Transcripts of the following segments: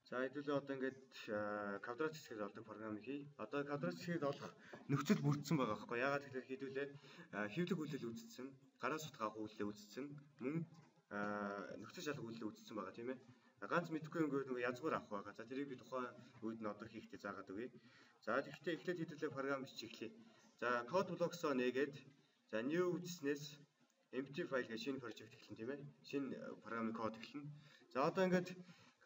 За хэдүүлээ одоо ингээд квадрат хэсгийг олдог програм хий. Одоо квадрат хэсгийг олох нөхцөл бүрдсэн байгаа байхгүй. Яагаад гэхээр хэдүүлээ хэвлэг үйлдэл үүсгэсэн, гараа сутгаа үйлдэл үүсгэсэн, мөн нөхцөл шалгах үйлдэл үүсгэсэн байгаа тийм ээ. Ганц мэдэхгүй ингээд нөгөө язгуур авах байгаа. За тэрийг би тухайн үед нь одоо хийхдээ заагаад өгье. За тэгэхдээ эхлээд хэдүүлээ програм бичиж эхлэе. За код блоксоо нээгээд за new гэснээс empty file гэж шинэ project эхэлнэ тийм ээ. Шинэ програмын код эхэлнэ. За одоо ингээд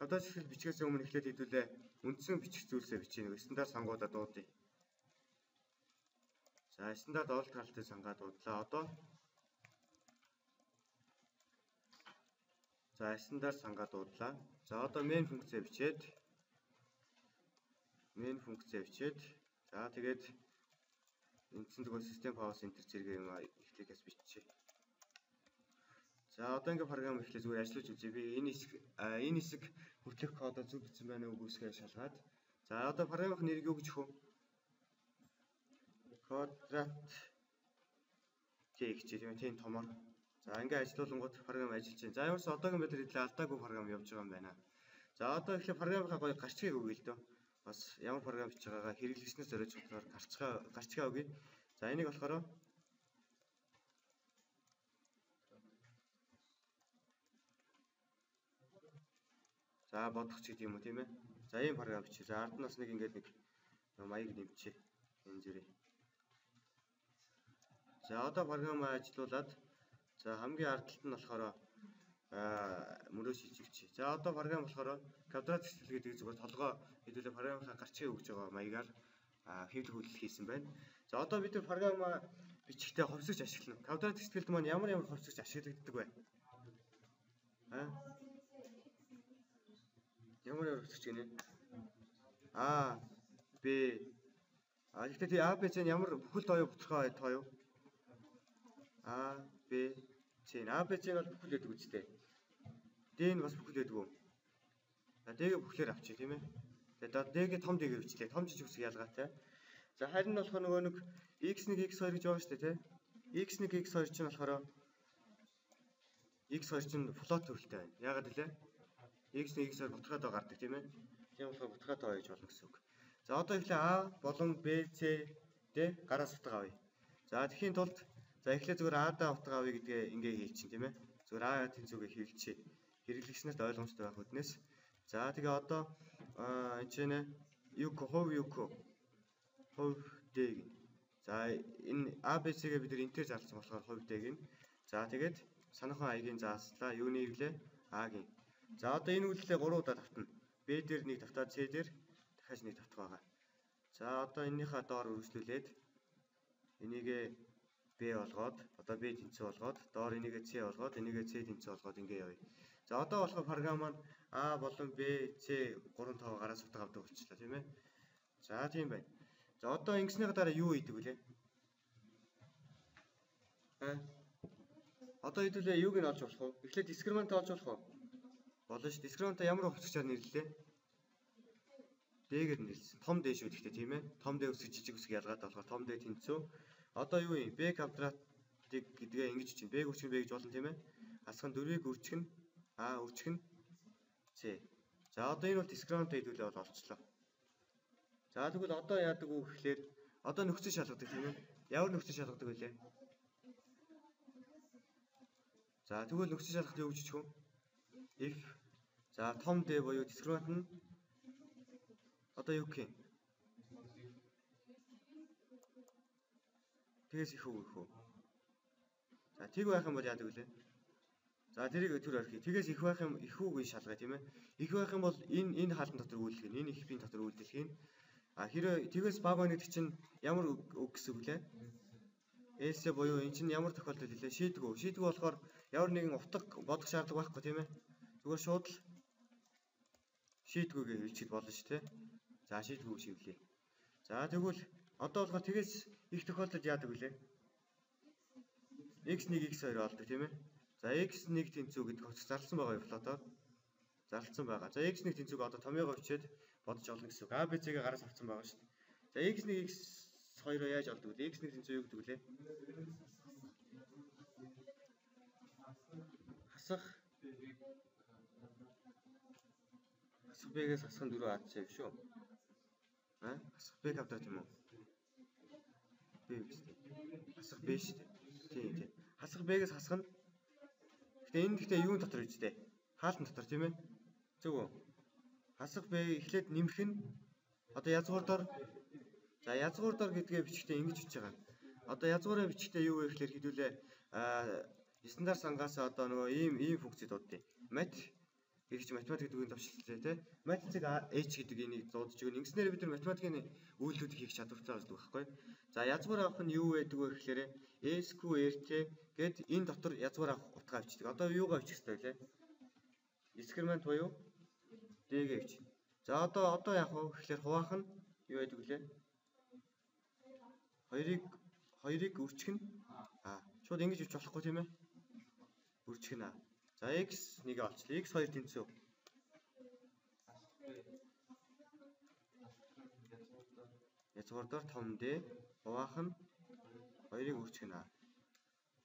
квадрат хэсгийг бичгээс өмнө эхлээд хэдүүлээ үндсэн бичих зүйлсээ бичиж нэг стандарт сангуудаа дуудъя. За стандарт олд талтай сангаа дуудлаа. Одоо за стандарт сангаа дуудлаа. За одоо main функцээ бичээд за тэгээд эндсэн тэгвэл system power center зэрэг юм эхлэхээс биччихье. За одоо ингээ програм эхлээ зүгээр ажиллаж үзье. Би энэ хэсэг хүртэлх кодоо зөв бичсэн байна уу үгүйсгээ шалгаад. За одоо програмын нэрийг юу гэж өгөх вэ? Квадрат гэж тийм тийм томор. За ингээ ажиллуулангууд програм ажиллаж байна. За ямарс одоогийн байдлаар хэлээ алдаагүй програм явж байгаа юм байна. За одоо эхлээ програмынхаа гоё гарчгийг өгье л дөө. Бас ямар програм бичиж байгаагаа хэрэглэгчнээс зориулж бодохоор гарчгаа өгье. За энийг болохоор за бодох ч гэдэг юм уу тийм ээ. За ийм програм бичиж. За ард нь бас нэг ингээд нэг маяг нэмчихье. Энэ зэрэг. За одоо програм ажилуулад за хамгийн ард талд нь болохоор мөрөөс хийчихье. За одоо програм болохоор квадрат хэсэл гэдэг зүгээр толгой хэдүүлээ програмынхаа гарчгийг өгж байгаа маягаар хэвлэх үйлдэл хийсэн байна. За одоо бид програм бичихтэй хувьсгч ашиглана. Квадрат хэсгэлд маань ямар хувьсгч ашиглагддаг вэ? Ямар хувьсгч гинэ? А, Б. Гэхдээ А, Б, С нь ямар бүхэл тоо юу буцхаа тоо юу? А, Б, С. А, Б, С нь бол бүхэл байдаг үстэй. Д нь бас бүхэл байдаг үү? Д-г бүхлээр авчи тийм ээ. Тэгээд Д-г том дэгээр бичлээ. Том жижиг үсэг ялгаатай. За харин болохоор нөгөө нэг x1 x2 гэж байгаа шүү дээ тий. x1 x2 чинь болохоор x2 чинь флот төрөлтэй байна. Яагаад вэ? x1 x2 бутгаад гардаг тийм ээ. Тийм болохоор бутгаад байгаа гэж болно гэсэн үг. За одоо эхлээ a болон b c d гараас утга авъя. За тэхийн тулд за эхлээ зүгээр a-даа утга авъя гэдгээ ингээ хийчихин тийм ээ. Зүгээр a тэнцүүгээ хэвлэчээ. Хэрэглэгчнээс ойлгомжтой байх үднээс. За тэгээ одоо энэ хувь d гин. За энэ a b c-гээ бид энтер зарласан болохоор хувь d гин. За тэгээд санаахан аягийн зааслаа. Юуны ирлээ? a гин. За одоо энэ үйлдэлээ 3 удаа давтана. B дээр нэг давтаад C дээр дахиад нэг давтах байгаа. За одоо энэнийхээ доор үргэлжлүүлээд энийгээ B болгоод одоо B тэнцүү болгоод доор энийгээ C болгоод энийгээ C тэнцүү болгоод ингэ явъя. За одоо болохоор програм маань A болон B, C 3 тоо гараас утга авдаг болчихлоо тийм ээ. За тийм байна. За одоо ингэснийхаа дараа юу хийдэг вүлээ? Одоо хэдүүлээ юуг нь олж болох вэ? Эхлээд дискриминант олж болох уу? Болно шүү. Дискриминанта ямар хувьсгчаар нэрлэлээ? D-гээр нэрлсэн. Том D шүү гэхдээ тийм ээ. Том D үсэг жижиг үсэг ялгаад болохоор том D тэнцүү. Одоо юу юм? B квадратыг гэдгээ ингэж чинь. B үрчгэн B гэж болно тийм ээ. Асхан 4-ийг үрчгэн A үрчгэн C. За одоо энэ бол дискриминант хэдүүлээ бол олцлоо. За тэгвэл одоо яадаг вэ гэхлээр одоо нөхцөл шалгадаг тийм ээ. Ямар нөхцөл шалгадаг вэ? За тэгвэл нөхцөл шалгахад юу гэж хэлэх вэ? If за том D буюу дискриминант нь одоо юу гэх юм? Тэгээс их үү? За тэг байх юм бол яадаг вэ? За тэрийг төр орхи. Тэгээс их байх юм их үү гэж шалгая тийм ээ. Их байх юм бол энэ хаалтан дотор үйлдэх нь, энэ их бийн дотор үйлдэх нь. Хэрэв тэгээс баг байна гэдэг чинь ямар үг гэсэн үг лээ? Else буюу эн чинь ямар тохиолдол хэлээ? Шийдвэ. Шийдвэ болохоор ямар нэгэн утга бодох шаардлага байхгүй тийм ээ. Зүгээр шууд л шийдвэгээ хэлчихэл болно шүү дээ. За шийдвэг шивлээ. За тэгвэл одоо болохоор тэгээс их тохиолдолд яадаг вүлээ? x1 x2 олдог тийм ээ. За x1 тэнцүү гэдэг хувьсгал зарласан байгаа юу флотоор? Зарласан байгаа. За x1 тэнцүүг одоо томьёогоо бичээд бодож олно гэсэн үг. A B C-гээ гараас авсан байгаа шүү дээ. За x1 x2-оо яаж олдог вэ? x1 тэнцүү юу гэдэг вүлээ? Хасах Хасах Б-гээс хасах нь 4 АЦ биш үү? Хасах Б квадрат юм уу? Б биш үү? Хасах Б шүү дээ. Тийм. Хасах Б-гээс хасах нь гэхдээ юун дотор гэж дээ? Хаалтан дотор тийм ээ. Зөв үү? Хасах Б эхлээд нэмэх нь одоо язгуурдаар язгуурдаар гэдгээ бичгтээ ингэж бичиж байгаа. Одоо язгуураа бичгтээ юу вэ гэхээр хэдүүлээ стандарт сангаас одоо нөгөө ийм функц дууддаг. Mat гэж математик гэдэг үгийн төвшлөлтэй тий. Mat-ийг h гэдэг энийг дуудаж өгнө. Ингэснээр бид нар математикийн үйлдэлүүдийг хийх чадвартай болдог байхгүй. За язгуур авах нь юу байдаг вэ гэхээр SQRT гэд энэ дотор язгуур авах утгаа авчдаг. Одоо юугаа авчих хэрэгтэй вэ? Дискриминант буюу D-гээ авчих. За одоо яах вэ гэхээр хуваах нь юу байдаг вүлээ? 2-ыг өрчих нь шууд ингэж авч болохгүй тийм ээ. Өрчих нь за x 1-ийг олчлаа. X 2 тэнцүү. Язгуурдаар том D хуваах нь 2-ыг өрчих нь.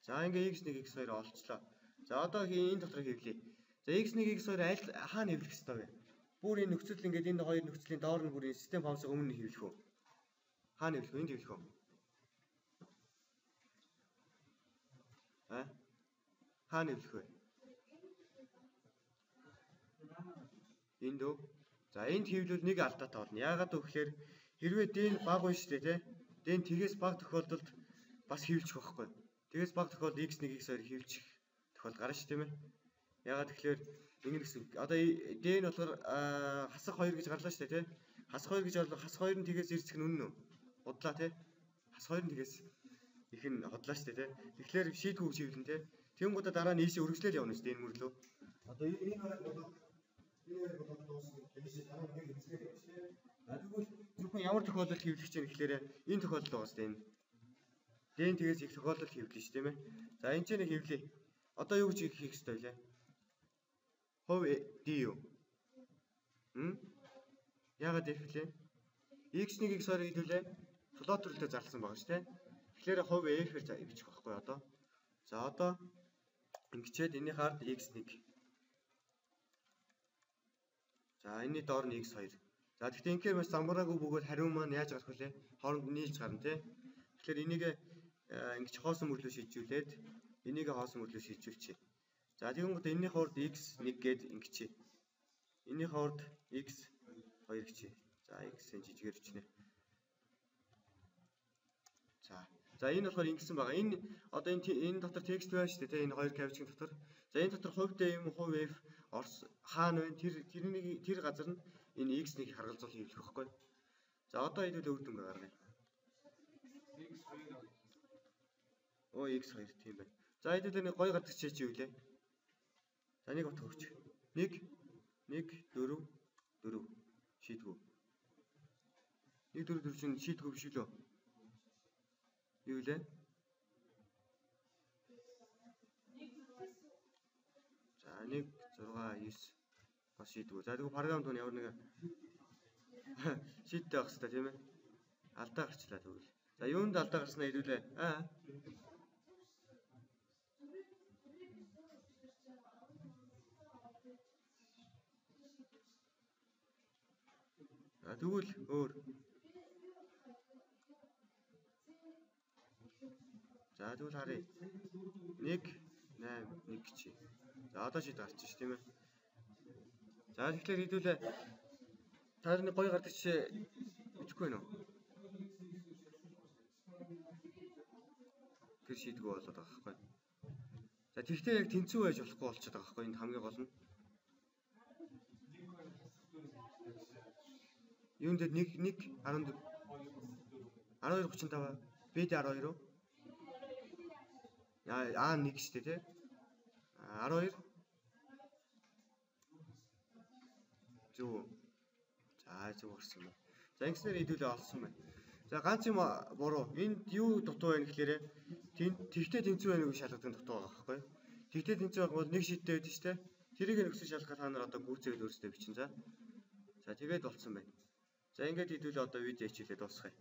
За ингээ x 1 x 2 олчлоо. За одоо энэ дотор хэвлэе. За x 1 x 2 аль хаана хэвлэх ёстой вэ? Бүр энэ нөхцөл ингээд энэ хоёр нөхцөлийн доор нь бүр энэ систем функцийн өмнө нь хэвлэх үү? Хаана хэвлэх вэ? Энд хэвлэх үү? Хаана хэвлэх вэ? Энд үү? За энд хэвлүүл нэг алдаатай болно. Яагаад вэ гэхээр хэрвээ D нь бага байна шүү дээ, тий? D нь тгээс бага тохиолдолд бас хэвлэх байхгүй. Тгээс бага тохиолдолд x1 x2 хэвлэх тохиолдол гарна шүү, тийм ээ? Яагаад тэгэхээр ингэ гэсэн. Одоо D нь болохоор хасах 2 гэж гарлаа шүү дээ, тий? Хасах 2 гэж гарлаа. Хасах 2 нь тгээс ирсэх нь үнэн үү? Бодлоо, тий? Хасах 2 нь тгээс их нь хотлоо шүү дээ, тий? Тэгэхээр шийдвэр өгч хэвлэн, тий? Тэнгуудаа дараа нь ийшээ үргэлжлэл явна шүү дээ энэ мөрлөө. Одоо энэ хоёр дуусна. Тэгвэл зөвхөн ямар тохиолдолд хэвлэх чинь гэхээр энэ тохиолдол байгаа шүү дээ энэ. Дэн тгээс их тохиолдолд хэвлэх шүү, тийм ээ. За энэ ч нэг хэвлэе. Одоо юу гэж хийх ёстой вэ? Хувь D юу? Яагаад хэвлэе? X1 x2 хэдүүлээ флот төрөлтэй зарласан байгаа шүү, тийм. Тэгэхээр хувь F-ээр бичих байхгүй одоо. За одоо ингэчээд энэний хард x1. За энэний доор нь x2. За тэгэхээр инхээр маш замбараагүй бөгөөд хариу маань яаж гарах вүлээ? Хооронд нийлж гарна тий. Тэгэхээр энийг ингэж хоосон мөрлөө шийдвүүлээд энийг хоосон мөрлөө шийдвүүлчихье. За тэгэнгүүт энэний хоорд x1 гээд ингэчээ. Энэний хоорд x2 гэчээ. За x-ийн жижигээр өчнө. За энэ болохоор ингэсэн байгаа. Энэ одоо энэ дотор текст байна шүү дээ тий. Энэ хоёр кавичгийн дотор. За энэ дотор хувь D юм уу, хувь F орс хаана вэ? Тэр газар нь энэ x1-ийг харгалзуул хийвлэх байхгүй. За одоо хэдүүл үр дүнгээ гаргая. x2 тийм байна. За хэдүүл нэг гой гадагч чи юу вэ? За нэг утга өгч. 1 4 4 шийдгүү. 1 4 4 чинь шийдгүү биш үү? Юу вэ? За 1 6 9 бас шийдгүү. За тэгвэл програм тун ямар нэг шийдтэй байх хэрэгтэй тийм ээ. Алдаа гарчлаа тэгвэл. За юунд алдаа гарснаа хэлүүлээ. Тэгвэл өөр. За тэгвэл харъя. 1 8 1 чи. За одоо шийд гарчих ш тийм ээ. За тэгэхээр хэдүүлээ. Таарны гоё гардаг жишээ бичихгүй нөө. Тэр шийдгүү болоод байгаа байхгүй. За тэгтээ яг тэнцүү байж болохгүй болчиход байгаа байхгүй. Энд хамгийн гол нь. Юунд дээр 1 14 12:35 BD 12 уу? А 1 шүү дээ тий. 12 зөв. За зөв гарсан байна. За ингэснээр хэдүүлээ олсон байна. За ганц юм буруу. Энд юу дутуу байна гэхээр тэгтээ тэнцүү байна гэж шалгадаг дутуу байгаа байхгүй. Тэгтээ тэнцүү байх бол нэг шийдтэй байдаг шүү дээ. Тэрийг нөхцөл шалгахад та нар одоо гүйцэтгэл өөрсдөө бичин за. За тэгээд болцсон байна. За ингээд хэдүүлээ одоо видео хичээлээ дуусгая.